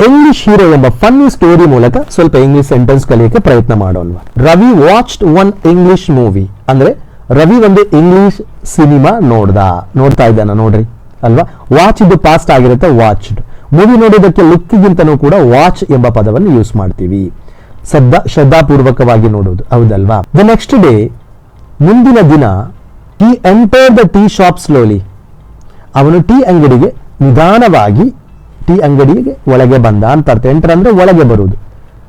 English hero ಎಂಬ funny story ಮೂಲಕ ಸ್ವಲ್ಪ ಇಂಗ್ಲಿಷ್ ಸೆಂಟೆನ್ಸ್ ಕಲಿಯಕ್ಕೆ ಪ್ರಯತ್ನ ಮಾಡೋಣ. Ravi watched one English movie ಅಂದ್ರೆ ರವಿ ಒಂದು ಇಂಗ್ಲಿಷ್ ಸಿನಿಮಾ ನೋಡ್ತಾ ಇದ್ದಾನ ನೋಡ್ರಿ ಅಲ್ವಾ. ವಾಚ್ ಇದು ಪಾಸ್ಟ್ ಆಗಿರುತ್ತೆ, ವಾಚ್ಡ್. ಮೂವಿ ನೋಡೋದಕ್ಕೆ ಲುಕ್ಗಿಂತನೂ ಕೂಡ ವಾಚ್ ಎಂಬ ಪದವನ್ನು ಯೂಸ್ ಮಾಡ್ತೀವಿ, ಶ್ರದ್ಧಾಪೂರ್ವಕವಾಗಿ ನೋಡೋದು, ಹೌದಲ್ವಾ. ದ ನೆಕ್ಸ್ಟ್ ಡೇ, ಮುಂದಿನ ದಿನ, he entered the tea shop slowly. ಅವನು ಟೀ ಅಂಗಡಿಗೆ ನಿಧಾನವಾಗಿ ಒಳಗೆ ಬಂದ ಅಂತ ಅರ್ಥ. ಎಂಟರ್ ಅಂದ್ರೆ ಒಳಗೆ ಬರುವುದು,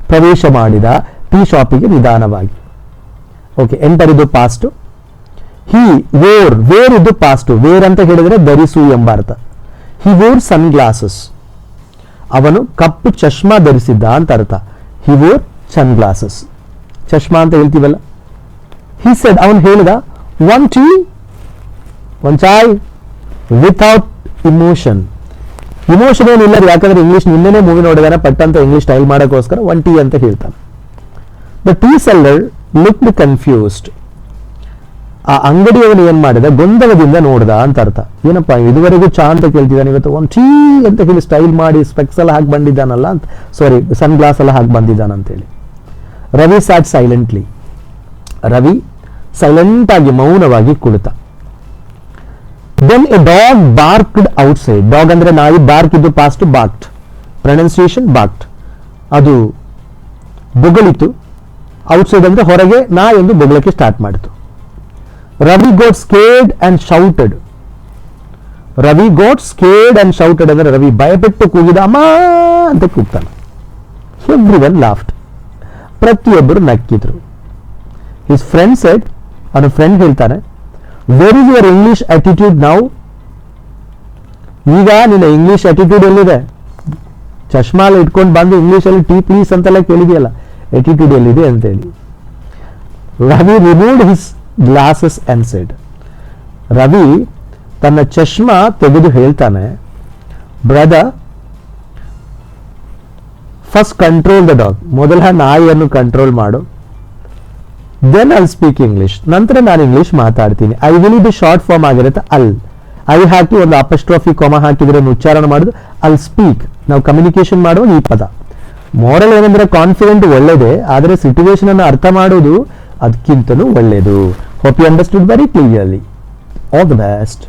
ಪ್ರವೇಶ ಮಾಡಿದ, ಟೀ ಶಾಪಿಗೆ ನಿಧಾನವಾಗಿ. ಓಕೆ, ಎಂಟರ್ ಇದು ಪಾಸ್ಟ್. ಹಿ ವೇರ್ ಇದು ಪಾಸ್ಟ್. ವೇರ್ ಅಂತ ಹೇಳಿದ್ರೆ ಧರಿಸು ಎಂಬ ಅರ್ಥ. ಹಿ ವೋರ್ ಸನ್ ಗ್ಲಾಸಸ್. ಅವನು ಕಪ್ಪು ಚಶ್ಮಾ ಧರಿಸಿದ್ದ ಅಂತ ಅರ್ಥ. ಹಿ ವೋರ್ ಸನ್ ಗ್ಲಾಸಸ್, ಚಶ್ಮಾ ಅಂತ ಹೇಳ್ತೀವಲ್ಲ. ಹಿ ಸೆಡ್, ಅವನು ಹೇಳಿದ, one tea, one chai, without emotion. Emotion ಏನಿಲ್ಲ, ಯಾಕಂದ್ರೆ ಇಂಗ್ಲಿಷ್ ನಿನ್ನೆ ಮೂವಿ ನೋಡಿದಾನೆ, ಪಟ್ ಅಂತ ಇಂಗ್ಲಿಷ್ ಸ್ಟೈಲ್ ಮಾಡೋಕ್ಕೋಸ್ಕರ ಒನ್ ಟೀ ಅಂತ ಹೇಳ್ತಾನೆ. The tea seller looked confused. ಆ ಅಂಗಡಿಯವನು ಏನ್ ಮಾಡಿದ, ಗೊಂದಲದಿಂದ ನೋಡ್ದ ಅಂತ ಅರ್ಥ. ಏನಪ್ಪಾ ಇದುವರೆಗೂ ಚಾ ಅಂತ ಕೇಳ್ತಿದ್ದಾನೆ, ಇವತ್ತು ಒಂದು ಟೀ ಅಂತ ಹೇಳಿ ಸ್ಟೈಲ್ ಮಾಡಿ ಸ್ಪೆಕ್ಸ್ ಎಲ್ಲ ಹಾಕಿ ಬಂದಿದ್ದಾನಲ್ಲ ಅಂತ, ಸಾರಿ ಸನ್ ಗ್ಲಾಸ್ ಎಲ್ಲ ಹಾಕಿ ಬಂದಿದ್ದಾನ ಅಂತೇಳಿ. Ravi sat silently. Ravi silent ಆಗಿ ಮೌನವಾಗಿ ಕುಳಿತ. Then a dog barked outside. Dog ಅಂದ್ರೆ ನಾಯಿ, ಬಾರ್ಕ್ ಇದು ಪಾಸ್ಟ್, ಬಾಕ್ಟ್, ಪ್ರೊನೌನ್ಸಿಯೇಷನ್ ಬಾಕ್ಟ್. ಅದು ಬೊಗಳಿತು. ಔಟ್ಸೈಡ್ ಅಂದ್ರೆ ಹೊರಗೆ, ನಾ ಎಂದು ಬೊಗಳಕ್ಕೆ ಸ್ಟಾರ್ಟ್ ಮಾಡಿತು. Ravi got scared and shouted. Ravi got scared and shouted ಅಂದ್ರೆ ರವಿ ಭಯಪಟ್ಟು ಕೂಗಿದ, ಅಮ್ಮ ಅಂತ ಕೂಗ್ತಾನೆ. Everyone laughed. ಪ್ರತಿಯೊಬ್ಬರು ನಕ್ಕಿದ್ರು. ಹಿಸ್ ಫ್ರೆಂಡ್ ಸೆಡ್, ಅವನ ಫ್ರೆಂಡ್ ಹೇಳ್ತಾನೆ, where is your English attitude now. ಈಗ ನಿನ್ನ ಇಂಗ್ಲಿಷ್ ಅಟಿಟ್ಯೂಡ್ ಎಲ್ಲಿದೆ? ಚಶ್ಮಾಲ್ ಇಟ್ಕೊಂಡು ಬಂದು ಇಂಗ್ಲಿಷಲ್ಲಿ ಟೀ ಪ್ಲೀಸ್ ಅಂತೆಲ್ಲ ಕೇಳಿದೆಯಲ್ಲ, ಅಟಿಟ್ಯೂಡ್ ಎಲ್ಲಿದೆ ಅಂತೇಳಿ. Ravi removed his glasses and said. Ravi ತನ್ನ ಚಶ್ಮಾ ತೆಗೆದು ಹೇಳ್ತಾನೆ, brother, first control the dog. ಮೊದಲ ನಾಯಿಯನ್ನು ಕಂಟ್ರೋಲ್ ಮಾಡು. Then I speak English. ನಂತರ ನಾನು ಇಂಗ್ಲಿಷ್ ಮಾತಾಡ್ತೀನಿ. ಐ ವಿಲ್ ಇದು ಶಾರ್ಟ್ ಫಾರ್ಮ್ ಆಗಿರುತ್ತೆ, ಅಲ್. ಐ ಹಾಕಿ ಒಂದು ಅಪಸ್ಟ್ರೋಫಿ ಕೊಮ ಹಾಕಿದ್ರೆ ಉಚ್ಚಾರ ಮಾಡೋದು, ಅಲ್ ಸ್ಪೀಕ್. ನಾವು ಕಮ್ಯುನಿಕೇಶನ್ ಮಾಡುವ ಈ ಪದ. ಮೋರಲ್ ಏನಂದ್ರೆ ಕಾನ್ಫಿಡೆಂಟ್ ಒಳ್ಳೇದೇ, ಆದರೆ ಸಿಚುವೇಶನ್ ಅನ್ನು ಅರ್ಥ ಮಾಡೋದು ಅದಕ್ಕಿಂತಲೂ ಒಳ್ಳೆಯದು. Hope you understood very clearly. All the best.